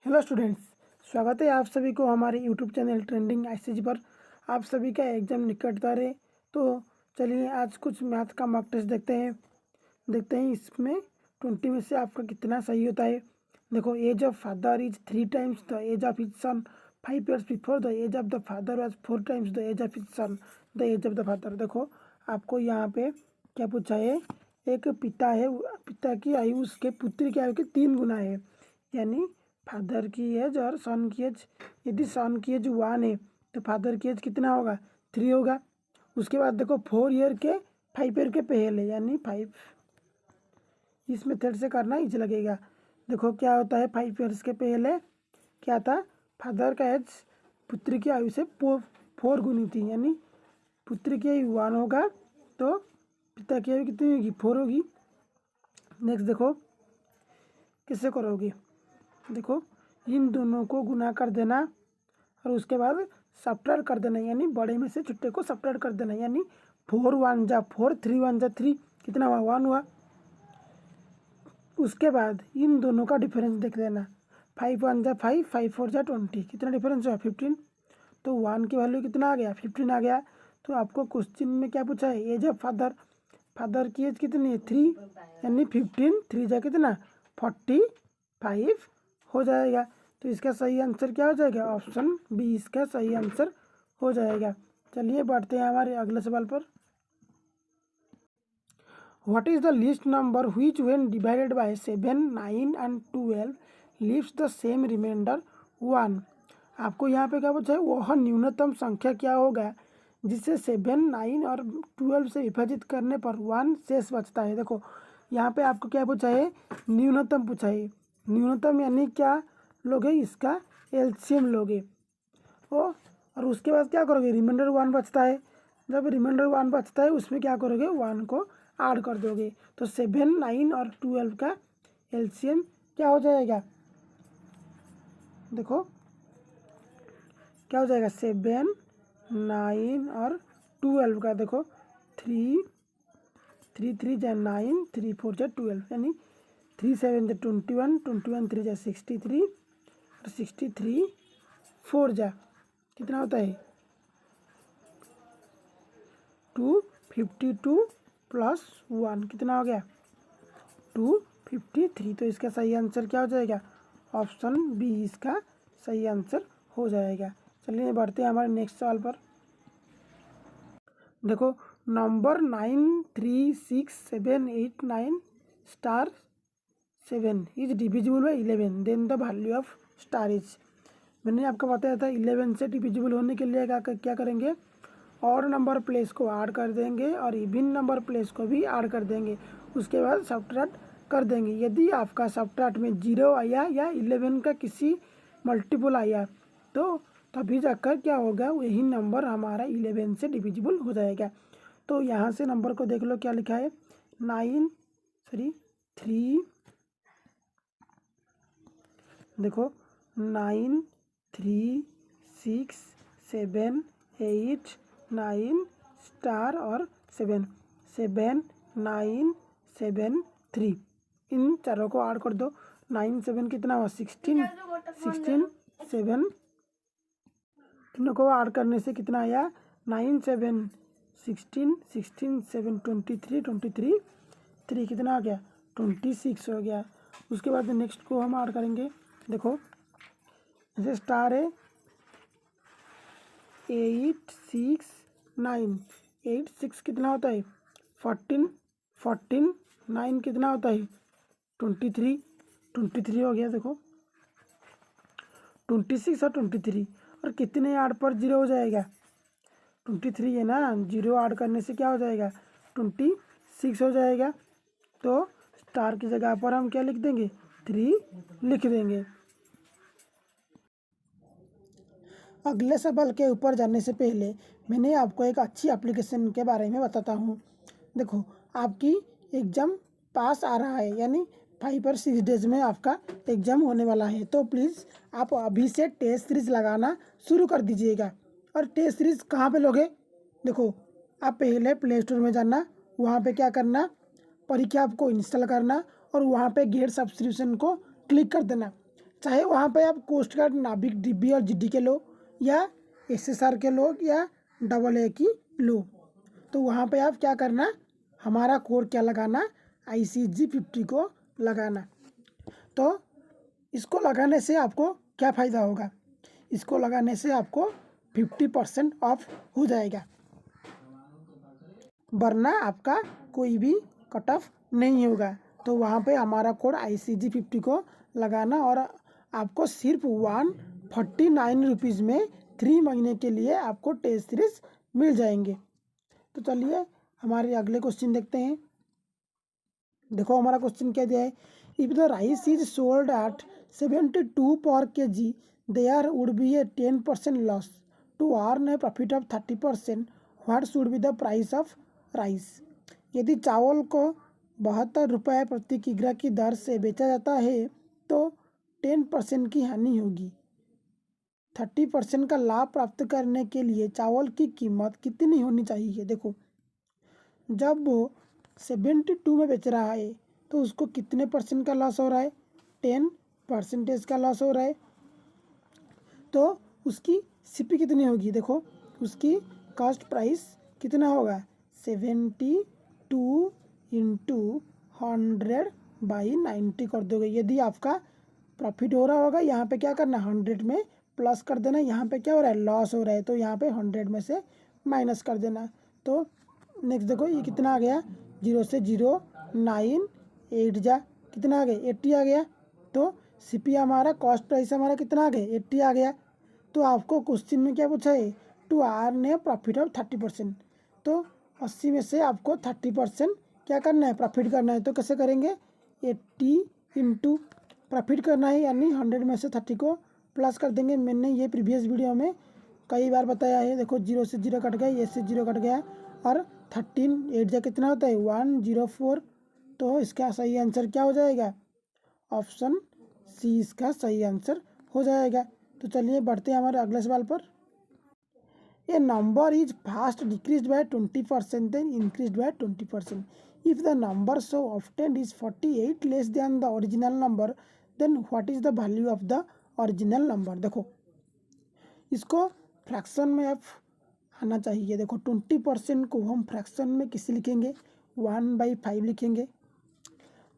Hello students, स्वागत है आप सभी को हमारे यूट्यूब चैनल ट्रेंडिंग आईसीजी पर। आप सभी का एग्जाम निकटता रहे तो चलिए आज कुछ मैथ का मॉक टेस्ट देखते हैं इसमें 20 में से आपका कितना सही होता है। देखो, age of father is 3 times the age of his son 5 years before the age of the father was 4 times the age of his son the age of the father. देखो, आपको यहाँ पे क्या पूछा है, एक पिता है, पिता की आयु उसके पुत्र की आयु के 3 गुना है, यानी फादर की एज और सन की एज। यदि सन की एज 1 है तो फादर की एज कितना होगा, 3 होगा। उसके बाद देखो 4 ईयर के 5 ईयर के पहले, यानी 5। इस मेथड से करना इजी लगेगा। देखो क्या होता है, 5 ईयर्स के पहले क्या था, फादर का एज पुत्र की आयु से 4 गुनी थी, यानी पुत्र की आयु 1 होगा तो पिता की आयु कितनी होगी, 4 होगी। नेक्स्ट देखो किससे करोगे, देखो इन दोनों को गुना कर देना और उसके बाद सब्ट्रैक्ट कर देना, यानी बड़े में से छोटे को सब्ट्रैक्ट कर देना, यानी 4 1 जा 4, 3 1 जा 3, कितना हुआ, 1 हुआ। उसके बाद इन दोनों का डिफरेंस देख लेना, 5 1 जा 5, 5 4 जा 20, कितना डिफरेंस हुआ, 15। तो 1 की वैल्यू कितना आ गया, 15 आ गया। तो आपको क्वेश्चन में क्या पूछा है, एज ऑफ फादर, फादर की एज कितनी है, 3, यानी 15, 3 जा कितना, 45 हो जाएगा। तो इसका सही आंसर क्या हो जाएगा, ऑप्शन बी इसका सही आंसर हो जाएगा। चलिए बढ़ते हैं हमारे अगले सवाल पर। What is the least number which when divided by 7 9 and 12 leaves the same remainder 1। आपको यहाँ पे क्या पूछा है, वह न्यूनतम संख्या क्या होगा जिसे 7 9 और 12 से विभाजित करने पर 1 शेष बचता है। देखो यहाँ पे आपको क्या पूछा है, न्यूनतम पूछा है। न्यूनतम यानी क्या लोगे, इसका एलसीएम लोगे और उसके बाद क्या करोगे, रिमाइंडर 1 बचता है। जब रिमाइंडर 1 बचता है उसमें क्या करोगे, 1 को ऐड कर दोगे। तो 7 9 और 12 का एलसीएम क्या हो जाएगा, देखो क्या हो जाएगा, 7 9 और 12 का, देखो 3 3 3 जा 9, 3 4 जा 12, यानी 3 7 जा 21, 21 3 जा 63 और 63 4 जा कितना होता है, 252 प्लस 1 कितना हो गया, 253। तो इसका सही आंसर क्या हो जाएगा, ऑप्शन बी इसका सही आंसर हो जाएगा। चलिए बढ़ते हैं हमारे नेक्स्ट सवाल पर। देखो, number 9 3 6 7 8 9 star 7 is divisible by 11, then the value of star is. मैंने आपको बताया था 11 से डिविजिबल होने के लिए क्या करेंगे, और नंबर प्लेस को ऐड कर देंगे और इवन नंबर प्लेस को भी ऐड कर देंगे, उसके बाद सब्ट्रैक्ट कर देंगे। यदि आपका सब्ट्रैक्ट में 0 आया या 11 का किसी मल्टीपल आया तो तभी जाकर क्या होगा, वही नंबर हमारा 11 से डिविजिबल हो जाएगा। तो यहाँ से नंबर को देख लो क्या लिखा है, 3, देखो 9 3 6 7 8 9 स्टार और 7 7 9 7 3, इन चारों को ऐड कर दो। 9 7 कितना हुआ, 16 16 7, तीनों को ऐड करने से कितना आया, 9 7 16 16 7 23 23 3 कितना आ गया, 26 हो गया। उसके बाद नेक्स्ट को हम ऐड करेंगे। देखो जैसे स्टार है 8 6 9, 8 6 कितना होता है, 14 14 9 कितना होता है, 23 23 हो गया। देखो 26 और 23 और कितने ऐड पर 0 हो जाएगा, 23 है ना, 0 ऐड करने से क्या हो जाएगा, 26 हो जाएगा। तो स्टार की जगह पर हम क्या लिख देंगे, 3 लिख देंगे। अगले सवाल के ऊपर जाने से पहले मैंने आपको एक अच्छी एप्लीकेशन के बारे में बताता हूँ। देखो आपकी एग्ज़ाम पास आ रहा है, यानी 5 और 6 डेज में आपका एग्ज़ाम होने वाला है, तो प्लीज़ आप अभी से टेस्ट सीरीज़ लगाना शुरू कर दीजिएगा। और टेस्ट सीरीज़ कहाँ पे लोगे, देखो आप पहले प्ले स्टोर में जाना, वहाँ पे क्या करना, परीक्षा ऐप को इंस्टॉल करना और वहाँ पे गेट सब्सक्रिप्शन को क्लिक कर देना। चाहे वहाँ पे आप कोस्ट गार्ड, नाविक, डिब्बी और जीडी के लो, या एसएसआर के लो, या डबल ए की लो, तो वहाँ पे आप क्या करना, हमारा कोड क्या लगाना, ICG50 को लगाना। तो इसको लगाने से आपको क्या फ़ायदा होगा, इसको लगाने से आपको 50% ऑफ हो जाएगा, वरना आपका कोई भी कट ऑफ नहीं होगा। तो वहाँ पे हमारा कोड ICG50 को लगाना और आपको सिर्फ 149 रुपीज़ में 3 महीने के लिए आपको टेस्ट सीरीज मिल जाएंगे। तो चलिए हमारे अगले क्वेश्चन देखते हैं। देखो हमारा क्वेश्चन क्या दिया है, if the rice is sold at 72 per kg there would be a 10% loss to earn a profit of 30%, what should be the price of rice. यदि चावल को 72 रुपये प्रति किग्रा की दर से बेचा जाता है तो 10% की हानि होगी। 30% का लाभ प्राप्त करने के लिए चावल की कीमत कितनी होनी चाहिए। देखो जब वो 72 में बेच रहा है तो उसको कितने % का लॉस हो रहा है, 10% का लॉस हो रहा है। तो उसकी सीपी कितनी होगी, देखो उसकी कॉस्ट प्राइस कितना होगा, 72 इंटू 100/90 कर दोगे। यदि आपका प्रॉफिट हो रहा होगा, यहाँ पे क्या करना, 100 में प्लस कर देना, यहाँ पे क्या हो रहा है, लॉस हो रहा है, तो यहाँ पे 100 में से माइनस कर देना। तो नेक्स्ट देखो ये कितना आ गया, 0 से 0 9 8 जा कितना आ गया, 80 आ गया। तो सीपी हमारा, कॉस्ट प्राइस हमारा कितना आ गया, 80 आ गया। तो आपको क्वेश्चन में क्या पूछा है, to earn a profit of 30%। तो 80 में से आपको 30% क्या करना है, प्रॉफिट करना है। तो कैसे करेंगे, 80 इंटू प्रॉफिट करना है, यानी 100 में से 30 को प्लस कर देंगे। मैंने ये प्रीवियस वीडियो में कई बार बताया है। देखो 0 से 0 कट गया, ये से 0 कट गया, और 13 8 जा कितना होता है, 104। तो इसका सही आंसर क्या हो जाएगा, ऑप्शन सी इसका सही आंसर हो जाएगा। तो चलिए बढ़ते हैं हमारे अगले सवाल पर। A number is first decrease by 20% then increase by 20%, if the number so obtained is 48 less than the original number, then what is the value of the original number. देखो इसको फ्रैक्शन में आप आना चाहिए। देखो 20% को हम फ्रैक्शन में किसे लिखेंगे, 1/5 लिखेंगे।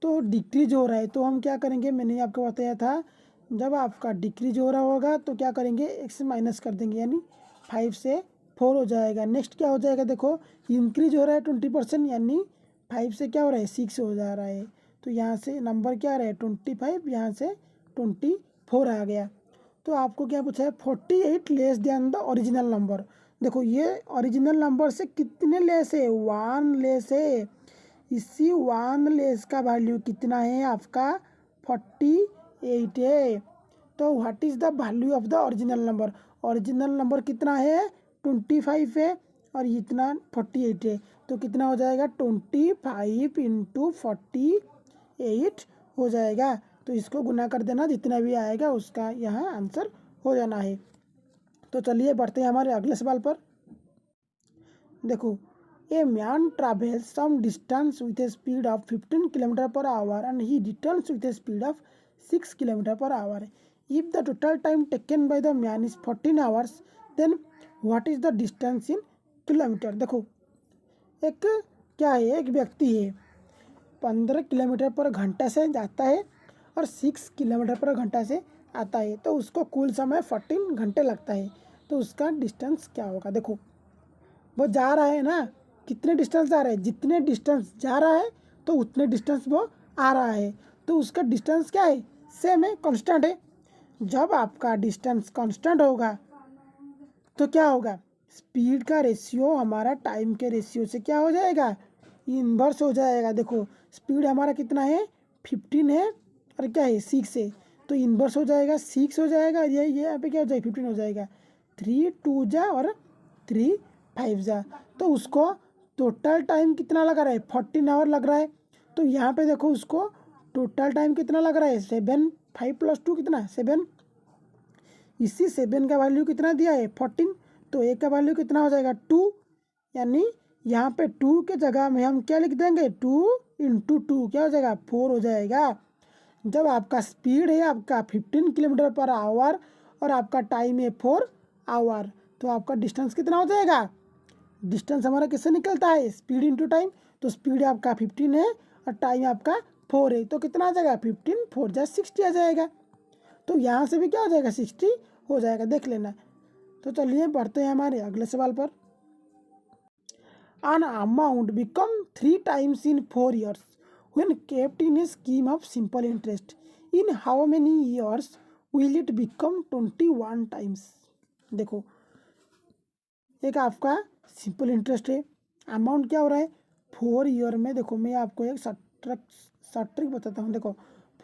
तो डिक्रीज हो रहा है तो हम क्या करेंगे, मैंने आपको बताया था, जब आपका डिक्रीज हो रहा होगा तो क्या करेंगे, x से माइनस कर देंगे, यानी 5 से 4 हो जाएगा। नेक्स्ट क्या हो जाएगा, देखो इंक्रीज हो रहा है 20%, यानी 5 से क्या हो रहा है, 6 हो जा रहा है। तो यहाँ से नंबर क्या आ रहा है, 25, यहाँ से 24 आ गया। तो आपको क्या पूछा है, 48 less than the original number. देखो ये ओरिजिनल नंबर से कितने लेस है, 1 लेस है। इसी 1 लेस का वैल्यू कितना है आपका, 48 है। तो what is the value of the original number, original number कितना है, 25 है, और इतना 48 है। तो कितना हो जाएगा, 25 इंटू 48 हो जाएगा। तो इसको गुना कर देना, जितना भी आएगा उसका यहाँ आंसर हो जाना है। तो चलिए बढ़ते हैं हमारे अगले सवाल पर। देखो a man travels some distance with a speed of 15 kilometre per hour and he returns with a speed of 6 kilometre per hour. If the total time taken by the man is 14 hours, then what is the distance in kilometre. देखो एक क्या है, एक व्यक्ति है 15 kilometre पर घंटा से जाता है और 6 किलोमीटर पर घंटा से आता है, तो उसको कुल समय 14 घंटे लगता है। तो उसका डिस्टेंस क्या होगा। देखो वो जा रहा है ना, कितने डिस्टेंस जा रहा है, जितने डिस्टेंस जा रहा है तो उतने डिस्टेंस वो आ रहा है। तो उसका डिस्टेंस क्या है, सेम है, कांस्टेंट है। जब आपका डिस्टेंस कांस्टेंट होगा तो क्या होगा, स्पीड का रेशियो हमारा टाइम के रेशियो से क्या हो जाएगा, इन्वर्स हो जाएगा। देखो स्पीड हमारा कितना है, 15 है, और क्या है, 6 है। तो इन्वर्स हो जाएगा, 6 हो जाएगा, ये यहाँ पे क्या हो जाएगा, 15 हो जाएगा। 3 2 जा और 3 5 जा। तो उसको टोटल टाइम कितना लगा रहा है, 14 आवर लग रहा है। तो यहाँ पे देखो उसको टोटल टाइम कितना लग रहा है, 7, 5 + 2 कितना, 7। इसी 7 का वैल्यू कितना दिया है, 14। तो ए का वैल्यू कितना हो जाएगा, 2। यानी यहाँ पे 2 के जगह में हम क्या लिख देंगे, 2 इंटू 2 क्या हो जाएगा, 4 हो जाएगा। जब आपका स्पीड है आपका 15 km/h और आपका टाइम है 4 आवर, तो आपका डिस्टेंस कितना हो जाएगा? डिस्टेंस हमारा किससे निकलता है? Speed into time. तो स्पीड आपका 15 है और टाइम आपका 4 है, तो कितना आ जाएगा? 15 4 जा 60 आ जाएगा। तो यहाँ से भी क्या हो जाएगा? 60 हो जाएगा, देख लेना। तो चलिए बढ़ते हैं हमारे अगले सवाल पर। An amount become 3 times in 4 years when kept in a scheme of simple interest. In how many years will it become 21 times? देखो, एक आपका सिंपल इंटरेस्ट है, अमाउंट क्या हो रहा है 4 ईयर में। देखो मैं आपको एक शॉर्ट ट्रिक बताता हूँ। देखो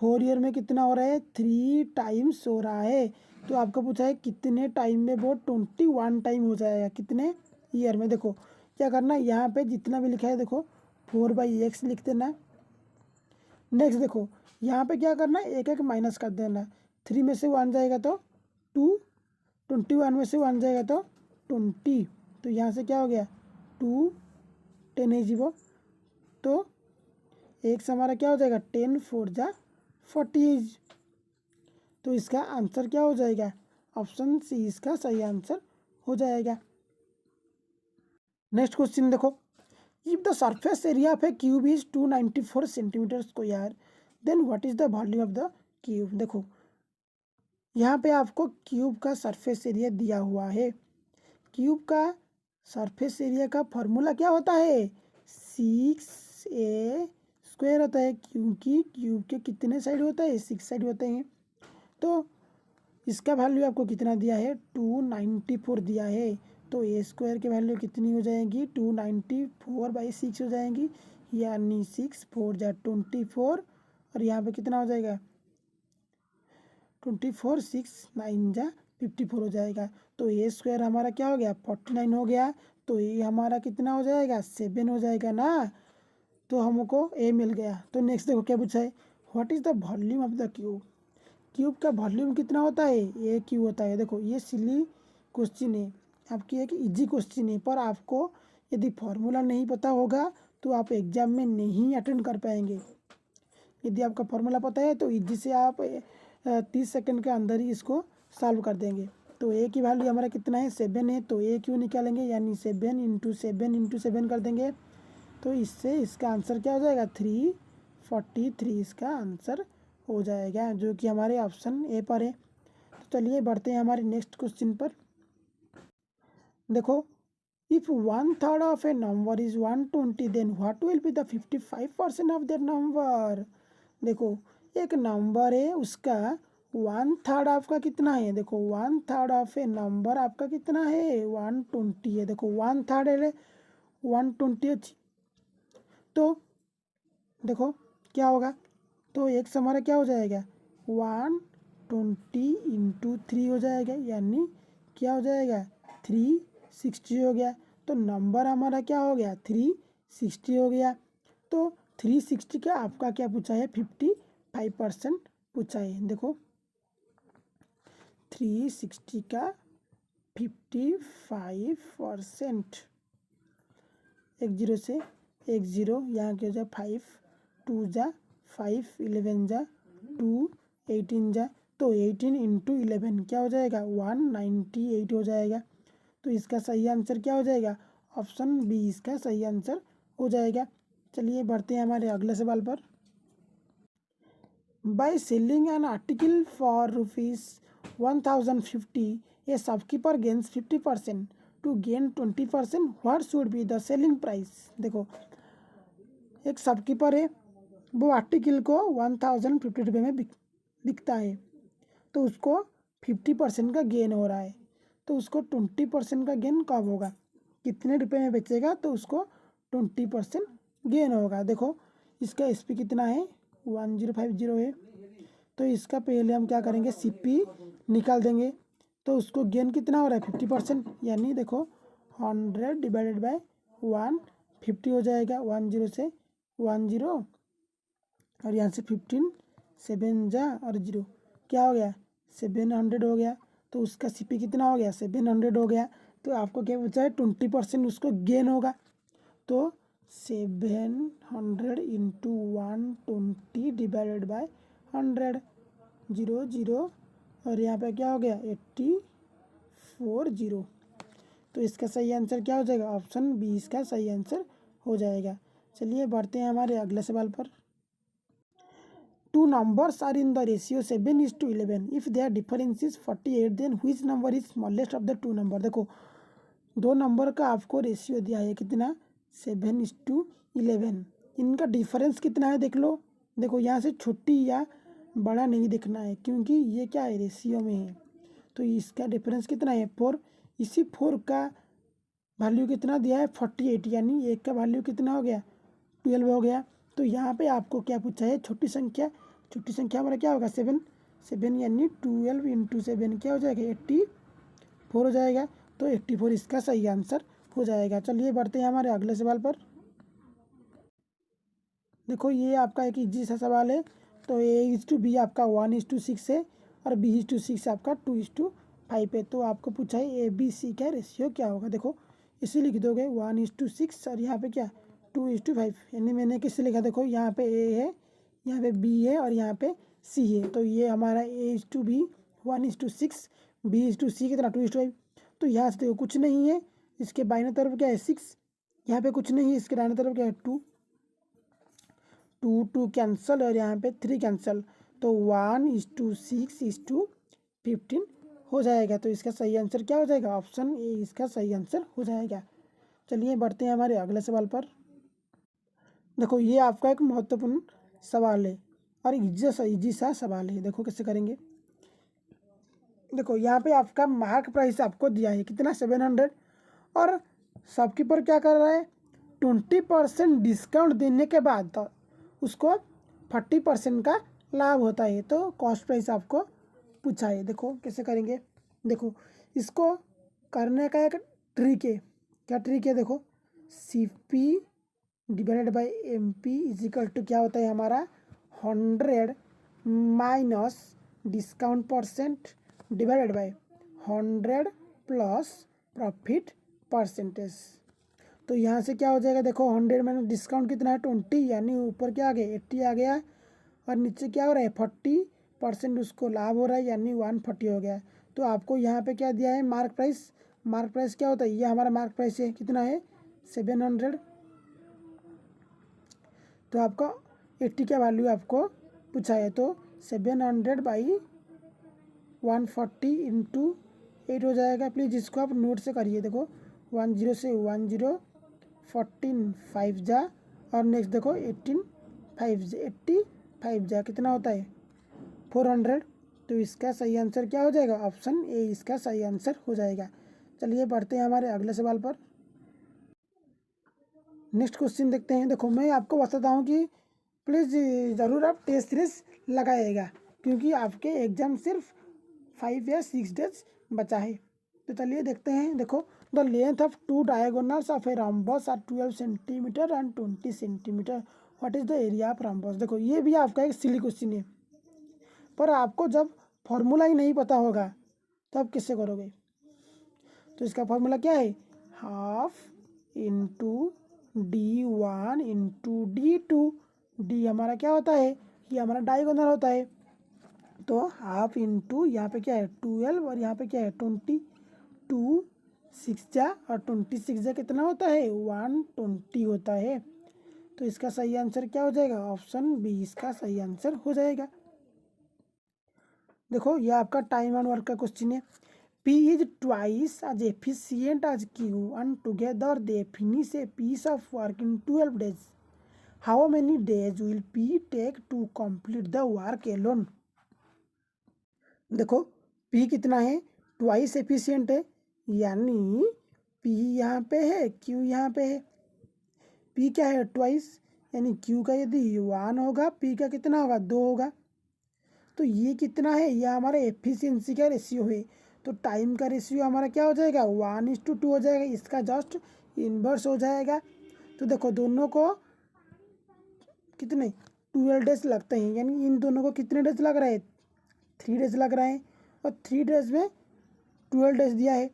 4 ईयर में कितना हो रहा है? 3 टाइम्स हो रहा है। तो आपको पूछा है कितने टाइम में? वो 21 टाइम हो जाएगा। कितने ईयर में? देखो क्या करना है, यहाँ पे जितना भी लिखा है देखो 4/x लिख देना। नेक्स्ट देखो यहाँ पे क्या करना है, एक एक माइनस कर देना। 3 में से 1 जाएगा तो 2, 21 में से 1 जाएगा तो 20। तो यहाँ से क्या हो गया 2 10 है 0। तो एक से हमारा क्या हो जाएगा 10 4 जा 40। तो इसका आंसर क्या हो जाएगा? ऑप्शन सी इसका सही आंसर हो जाएगा। नेक्स्ट क्वेश्चन देखो, if the surface area of a cube is 294 centimetre square then what is the volume of the cube. देखो यहाँ पे आपको क्यूब का सरफेस एरिया दिया हुआ है। क्यूब का सरफेस एरिया का फॉर्मूला क्या होता है? 6a² होता है, क्योंकि क्यूब के कितने साइड होता है? 6 साइड होते हैं। तो इसका वैल्यू आपको कितना दिया है? 294 दिया है। तो a² की वैल्यू कितनी हो जाएगी? 294/6 हो जाएगी, यानी 6 4 जा 24। और यहाँ पे कितना हो जाएगा 24 6 9 जा 54 हो जाएगा। तो a² हमारा क्या हो गया 49 हो गया। तो ये हमारा कितना हो जाएगा 7 हो जाएगा ना। तो हमको ए मिल गया। तो नेक्स्ट देखो क्या पूछा है, what is the volume of the cube. Cube का वॉल्यूम कितना होता है? ए क्यू होता है। देखो ये सिली क्वेश्चन है, आपकी एक इजी क्वेश्चन है, पर आपको यदि फॉर्मूला नहीं पता होगा तो आप एग्जाम में नहीं अटेंड कर पाएंगे। यदि आपका फॉर्मूला पता है तो इजी से आप 30 सेकंड के अंदर ही इसको सॉल्व कर देंगे। तो ए की वैल्यू हमारा कितना है 7 है। तो ए क्यू निकालेंगे, यानी 7 कर देंगे। तो इससे इसका आंसर क्या हो जाएगा 343 इसका आंसर हो जाएगा, जो कि हमारे ऑप्शन ए पर है। तो चलिए बढ़ते हैं हमारे नेक्स्ट क्वेश्चन पर। देखो, if 1/3 of a number is 120 then what will be the 55% of that number. देखो एक नंबर है, उसका 1/3 आपका कितना है? देखो 1/3 ऑफ ए नंबर आपका कितना है 120 है। देखो 1/3 है 120 अच्छी। तो देखो क्या होगा, तो एक से हमारा क्या हो जाएगा 120 इंटू 3 हो जाएगा, यानी क्या हो जाएगा 360 हो गया। तो नंबर हमारा क्या हो गया 360 हो गया। तो 360 का आपका क्या पूछा है 55% पूछा है। देखो 360 का 55%, एक जीरो से एक जीरो, यहाँ के हो जाए 5 2 जा 5 11 जा 2 18 जा। तो 18 इंटू 11 क्या हो जाएगा 198 हो जाएगा। तो इसका सही आंसर क्या हो जाएगा? ऑप्शन बी इसका सही आंसर हो जाएगा। चलिए बढ़ते हैं हमारे अगले सवाल पर। By selling an article for ₹1050 a shopkeeper gains 50%। To gain 20% what should be the selling price. देखो एक शॉपकीपर है, वो आर्टिकल को 1050 रुपये में बिकता है, तो उसको 50% का गेन हो रहा है। तो उसको 20% का गेन कब होगा? कितने रुपए में बेचेगा तो उसको 20% गेन होगा। देखो इसका एसपी कितना है 1050 है। तो इसका पहले हम क्या करेंगे सीपी निकाल देंगे। तो उसको गेन कितना हो रहा है 50%, यानी देखो 100 डिवाइडेड बाय 150 हो जाएगा। 10 से 10 और यहाँ से 15 7 जा और 0 क्या हो गया 700 हो गया। तो उसका सीपी कितना हो गया 700 हो गया। तो आपको क्या पूछा है 20% उसको गेन होगा। तो 700 इंटू 120 डिवाइडेड बाय 100, 0 0 और यहाँ पे क्या हो गया 84 0। तो इसका सही आंसर क्या हो जाएगा? ऑप्शन बी इसका सही आंसर हो जाएगा। चलिए बढ़ते हैं हमारे अगले सवाल पर। Two numbers are in the ratio 7:11 if their difference is 48 then which number is smallest of the two number. देखो दो नंबर का आपको रेशियो दिया है कितना 7:11, इनका डिफरेंस कितना है देख लो। देखो यहाँ से छोटी या बड़ा नहीं देखना है क्योंकि ये क्या है रेशियो में है। तो इसका डिफरेंस कितना है 4। इसी 4 का वैल्यू कितना दिया है 48, यानी एक का वैल्यू कितना हो गया 12 हो गया। तो यहाँ पे आपको क्या पूछा है छोटी संख्या हमारा क्या होगा 7 यानी 12 इंटू 7 क्या हो जाएगा 84 हो जाएगा। तो 84 इसका सही आंसर हो जाएगा। चलिए बढ़ते हैं हमारे अगले सवाल पर। देखो ये आपका एक इजी सा सवाल है। तो A:B आपका 1:6 है और B:6 आपका 2:5 है। तो आपको पूछा है ABC का रेशियो क्या होगा। देखो इसे लिख दोगे 1:6 और यहाँ पे क्या 2:5, यानी मैंने किससे लिखा देखो यहाँ पे A है, यहाँ पे B है और यहाँ पे C है। तो ये हमारा A:B 1:6, B:C कितना 2:5। तो यहाँ से देखो कुछ नहीं है, इसके बाईं तरफ क्या है 6, यहाँ पे कुछ नहीं है, इसके दाहिने तरफ क्या है 2 कैंसल और यहाँ पे 3 कैंसल। तो 1:6:15 हो जाएगा। तो इसका सही आंसर क्या हो जाएगा? ऑप्शन ए इसका सही आंसर हो जाएगा। चलिए बढ़ते हैं हमारे अगले सवाल पर। देखो ये आपका एक महत्वपूर्ण सवाल है और इजी सा सवाल है। देखो कैसे करेंगे। देखो यहाँ पे आपका मार्क प्राइस आपको दिया है कितना 700 और शॉपकीपर क्या कर रहा है 20% डिस्काउंट देने के बाद उसको 40% का लाभ होता है। तो कॉस्ट प्राइस आपको पूछा है। देखो कैसे करेंगे। देखो इसको करने का एक ट्रिक है। क्या ट्रिक है? देखो CP divided by MP is equal to क्या होता है हमारा 100 minus discount percent divided by 100 plus profit percentage. तो यहाँ से क्या हो जाएगा देखो 100 माइनस डिस्काउंट कितना है 20, यानी ऊपर क्या आ गया 80 आ गया और नीचे क्या हो रहा है 40% उसको लाभ हो रहा है यानी 140 हो गया। तो आपको यहाँ पे क्या दिया है मार्क प्राइस क्या होता है ये हमारा मार्क प्राइस है कितना है 700। तो आपका 80 का वैल्यू आपको पूछा है। तो 700 बाई 140 इंटू 8 हो जाएगा। प्लीज़ इसको आप नोट से करिए। देखो 10 से 10 14 5 जा और नेक्स्ट देखो 18 85 जा कितना होता है 400। तो इसका सही आंसर क्या हो जाएगा? ऑप्शन ए इसका सही आंसर हो जाएगा। चलिए बढ़ते हैं हमारे अगले सवाल पर। नेक्स्ट क्वेश्चन देखते हैं। देखो मैं आपको बताता हूँ कि प्लीज़ ज़रूर आप टेस्ट सीरीज लगाइएगा क्योंकि आपके एग्ज़ाम सिर्फ 5 या 6 डेज बचा है। तो चलिए देखते हैं। देखो the length of 2 diagonals of a rhombus are 12 centimetre and 20 centimetre, what is the area of rhombus. देखो ये भी आपका एक सिली क्वेश्चन है, पर आपको जब फॉर्मूला ही नहीं पता होगा तो आप किससे करोगे। तो इसका फॉर्मूला क्या है 1/2 into D1 into D2। D हमारा क्या होता है ये हमारा डायगोनल होता है। तो 1/2 इंटू यहाँ पे क्या है 12 और यहाँ पे क्या है 20, 2 6 जा और 26 जा कितना होता है 120 होता है। तो इसका सही आंसर क्या हो जाएगा? ऑप्शन बी इसका सही आंसर हो जाएगा। देखो ये आपका टाइम एंड वर्क का क्वेश्चन है। P is twice as efficient as Q and together they finish a piece of work in 12 days. How many days will P take to complete the work alone? देखो P कितना है twice efficient है यानी P यहाँ पे है Q यहाँ पे है। P क्या है ट्वाइस यानी Q का यदि 1 होगा P का कितना होगा 2 होगा। तो ये कितना है ये हमारा एफिशिएंसी का रेशियो है। तो टाइम का रेशियो हमारा क्या हो जाएगा 1:2 हो जाएगा, इसका जस्ट इन्वर्स हो जाएगा। तो देखो दोनों को कितने 12 डेज लगते हैं, यानी इन दोनों को कितने डेज लग रहा है 3 डेज लग रहा है और 3 डेज में 12 डेज दिया है।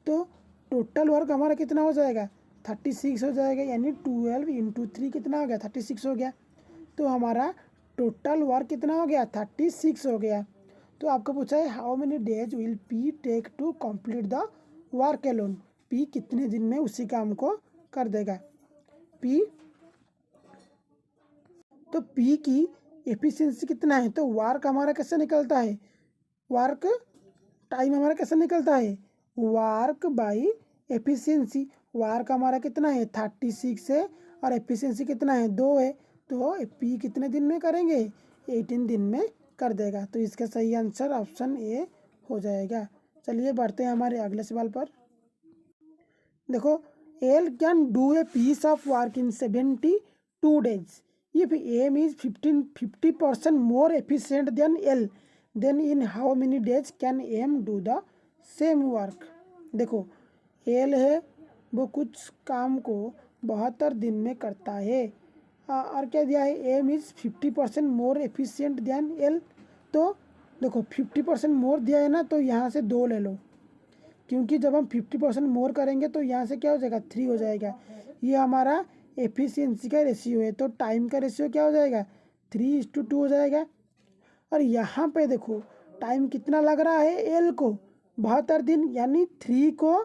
तो टोटल वर्क हमारा कितना हो जाएगा 36 हो जाएगा, यानी 12 इंटू 3 कितना हो गया 36 हो गया। तो हमारा टोटल वर्क कितना हो गया 36 हो गया। तो आपको पूछा है how many days will P take to complete the work alone, P कितने दिन में उसी काम को कर देगा। पी तो पी की एफिशिएंसी कितना है, तो वर्क हमारा कैसे निकलता है, वर्क टाइम हमारा कैसे निकलता है, वर्क बाई एफिशिएंसी। वर्क हमारा कितना है 36 है और एफिशिएंसी कितना है 2 है, तो पी कितने दिन में करेंगे 18 दिन में कर देगा। तो इसका सही आंसर ऑप्शन ए हो जाएगा। चलिए बढ़ते हैं हमारे अगले सवाल पर। देखो L can do a piece of work in 72 days if M is 50% more efficient than L, then in how many days can M do the same work. देखो एल है वो कुछ काम को 72 दिन में करता है, और क्या दिया है M is 50% more efficient than L. तो देखो 50% मोर दिया है ना, तो यहाँ से 2 ले लो, क्योंकि जब हम 50% मोर करेंगे तो यहाँ से क्या हो जाएगा 3 हो जाएगा। ये हमारा एफिशिएंसी का रेशियो है, तो टाइम का रेशियो क्या हो जाएगा 3:2 हो जाएगा। और यहाँ पे देखो टाइम कितना लग रहा है एल को 72 दिन, यानी 3 को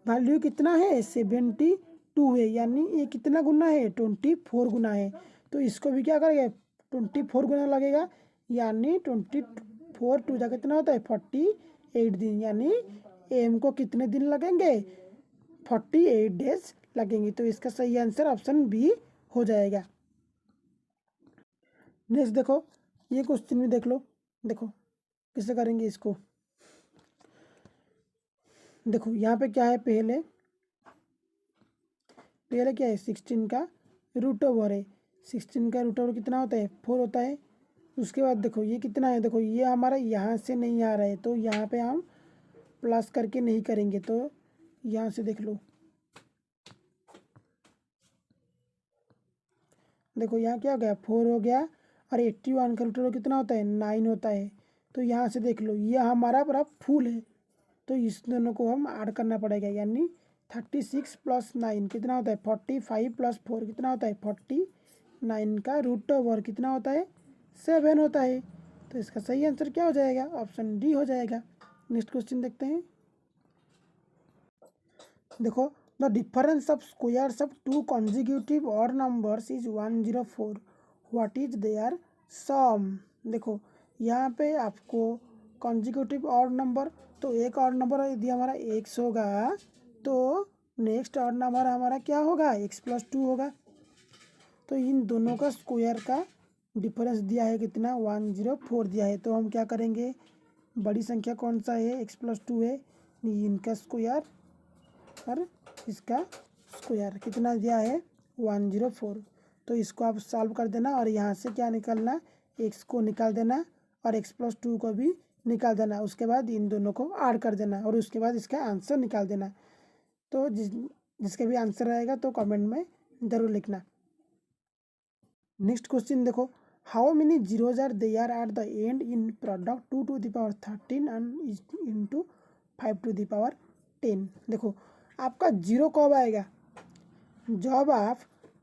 वैल्यू कितना है 72 है, यानी ये कितना गुना है 24 गुना है। तो इसको भी क्या करेंगे 24 गुना लगेगा, यानी 24 टू जा कितना होता है 48 दिन, यानी एम को कितने दिन लगेंगे 48 डेज लगेंगे। तो इसका सही आंसर ऑप्शन बी हो जाएगा। नेक्स्ट देखो ये क्वेश्चन भी देख लो, देखो कैसे करेंगे इसको। देखो यहाँ पे क्या है, पहले क्या है 16 का रूट ओवर है, 16 का रूट ओवर कितना होता है 4 होता है। उसके बाद देखो ये कितना है, देखो ये हमारा यहाँ से नहीं आ रहा है, तो यहाँ पे हम प्लस करके नहीं करेंगे, तो यहाँ से देख लो, देखो यहाँ क्या हो गया 4 हो गया, और 81 का रूट ओवर कितना होता है 9 होता है। तो यहाँ से देख लो ये हमारा पूरा फुल है, तो इस दोनों को हम ऐड करना पड़ेगा, यानी 36 + 9 कितना होता है 45 + 4 कितना होता है 49 का रूट ओवर कितना होता है 7 होता है। तो इसका सही आंसर क्या हो जाएगा ऑप्शन डी हो जाएगा। नेक्स्ट क्वेश्चन देखते हैं। देखो the difference of squares of 2 consecutive odd numbers is 104, what is their sum. देखो यहाँ पे आपको कॉन्जिक्यूटिव ऑड नंबर, तो एक ऑड नंबर यदि हमारा x होगा तो नेक्स्ट ऑड नंबर हमारा क्या होगा x + 2 होगा। तो इन दोनों का स्क्वायर का डिफरेंस दिया है कितना 104 दिया है, तो हम क्या करेंगे बड़ी संख्या कौन सा है x + 2 है, इनका स्क्वायर और इसका स्क्वायर कितना दिया है 104। तो इसको आप सॉल्व कर देना और यहाँ से क्या निकालना x को निकाल देना और x + 2 को भी निकाल देना, उसके बाद इन दोनों को ऐड कर देना और उसके बाद इसका आंसर निकाल देना। तो जिसके भी आंसर रहेगा तो कमेंट में ज़रूर लिखना। नेक्स्ट क्वेश्चन देखो how many zeros are there at the end in product 2 to the power 13 and into 5 to the power 10। देखो आपका जीरो कब आएगा, जब आप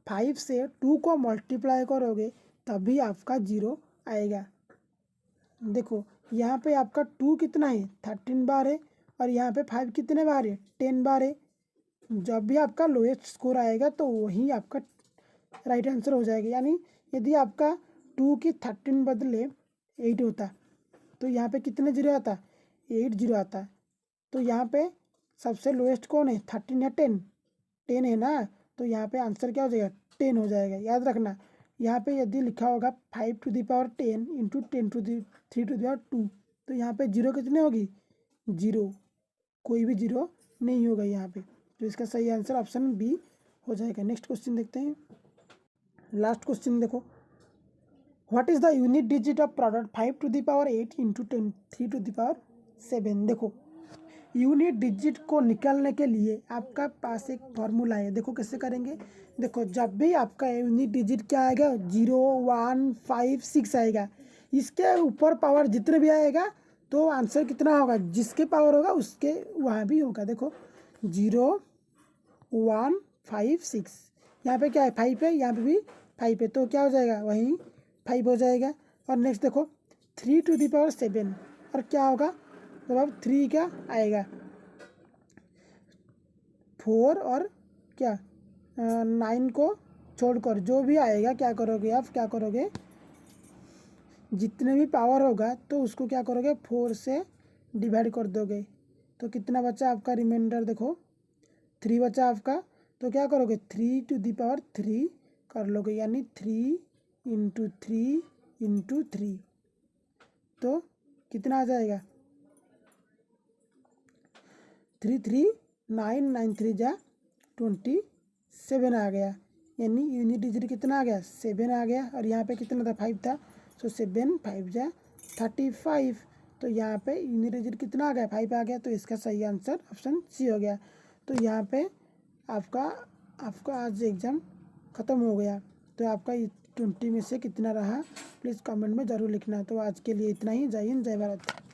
5 से 2 को मल्टीप्लाई करोगे तभी आपका जीरो आएगा। देखो यहाँ पे आपका 2 कितना है 13 बार है और यहाँ पे 5 कितने बार है 10 बार है। जब भी आपका लोएस्ट स्कोर आएगा तो वही आपका राइट आंसर हो जाएगा। यानी यदि आपका 2 की 13 बदले 8 होता तो यहाँ पे कितने जीरो आता 8 जीरो आता। तो यहाँ पे सबसे लोएस्ट कौन है 13 या 10, 10 है ना, तो यहाँ पे आंसर क्या हो जाएगा 10 हो जाएगा। याद रखना यहाँ पे यदि लिखा होगा 5 to the power 10 into 10 to the 3 to the power 2, तो यहाँ पे जीरो कितने होगी जीरो, कोई भी जीरो नहीं होगा यहाँ पे। तो इसका सही आंसर ऑप्शन बी हो जाएगा। नेक्स्ट क्वेश्चन देखते हैं। लास्ट क्वेश्चन देखो what is the unit digit of product 5 to the power 8 into 3 to the power 7। देखो यूनिट डिजिट को निकालने के लिए आपका पास एक फॉर्मूला है, देखो कैसे करेंगे। देखो जब भी आपका यूनिट डिजिट क्या आएगा 0 1 5 6 आएगा, इसके ऊपर पावर जितने भी आएगा तो आंसर कितना होगा, जिसके पावर होगा उसके वहाँ भी होगा। देखो 0 1 5 6, यहाँ पे क्या है 5 है, यहाँ पे भी 5 है, तो क्या हो जाएगा वहीं 5 हो जाएगा। और नेक्स्ट देखो 3 टू दी पावर 7 और क्या होगा, जवाब 3 क्या आएगा, 4 और क्या 9 को छोड़कर जो भी आएगा क्या करोगे आप, क्या करोगे, जितने भी पावर होगा तो उसको क्या करोगे 4 से डिवाइड कर दोगे। तो कितना बचा आपका रिमाइंडर, देखो 3 बचा आपका। तो क्या करोगे 3 टू दी पावर 3 कर लोगे, यानी 3 इंटू 3 इंटू 3। तो कितना आ जाएगा 3 3 9 9 3 जा 27 आ गया, यानी यूनिट डिजिट कितना आ गया 7 आ गया। और यहाँ पे कितना था 5 था, सो 7 5 जा 35। तो यहाँ पे यूनिट डिजिट कितना आ गया 5 आ गया। तो इसका सही आंसर ऑप्शन सी हो गया। तो यहाँ पे आपका आपका आज एग्ज़ाम ख़त्म हो गया। तो आपका 20 में से कितना रहा प्लीज़ कमेंट में ज़रूर लिखना। तो आज के लिए इतना ही। जय हिंद, जय भारत।